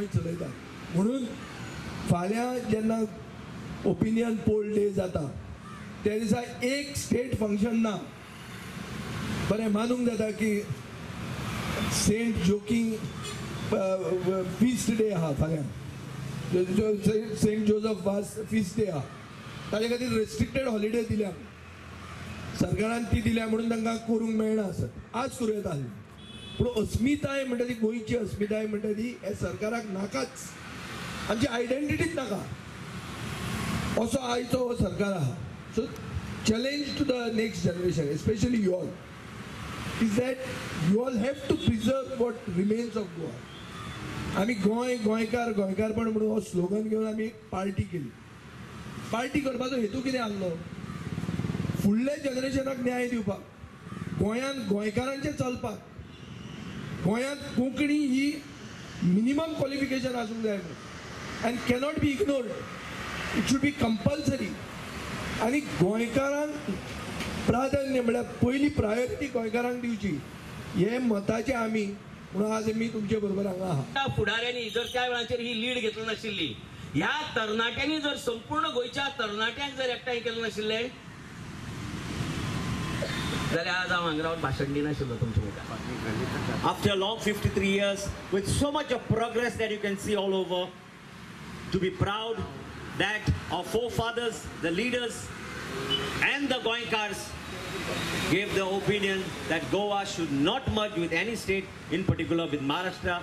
चलयता म्हणून फाल्यां जेन्ना ओपिनियन पोल डे जाता त्या दिसा एक स्टेट फंक्शन ना. बरें मानूंक जाता की सेंट जोकिंग फिस्ट डे आहा फाल्यां, सेंट जोसेफ फिस्ट डे आहा, ताजे खातीर रेस्ट्रिक्टेड हॉलिडे दिल्या सरकारान ती दिल्या म्हणून तांकां करूंक मेळना आसत. आज करूं येता आसली पूण अस्मिताय म्हणटा ती गोंयची अस्मिताय म्हणटा ती हे सरकाराक नाकाच, आमची आयडेंटिटीच नाका असो आयचो हो सरकार आहा. So challenge to the next generation, especially you all, is that you all have to preserve what remains of Goa. आमी गोंयकारपण म्हणून हो स्लोगन घेवन आमी एक पार्टी केली. पार्टी करपाचो हेतू कितें आसलो? फुडल्या जनरेशनाक न्याय दिवपाक, गोंयांत गोंयकारांचें चलपाक, गोंयांत कोंकणी ही मिनिमम क्वॉलिफिकेशन आसूंक जाय म्हणून, and cannot be ignored, it should be compulsory. आनी गोंयकारांक प्राधान्य म्हळ्यार पयली प्रायोरिटी गोंयकारांक दिवची, हे मताचे आमी म्हणून आज आमी तुमचे बरोबर हांगा आहा. फुडाऱ्यांनी जर त्या वेळाचेर ही लीड घेतली नाशिल्ली, ह्या तरणाट्यांनी जर संपूर्ण गोंयच्या तरणाट्यांक जर एकठांय केलें नाशिल्लें जाल्यार आज हांव हांगा रावन भाशण दिनाशिल्लो तुमच्या मुखार. After long 53 years, with so much of progress that you can see all over, to be proud that our forefathers, the leaders and the Goinkars gave the opinion that Goa should not merge with any state, in particular with Maharashtra,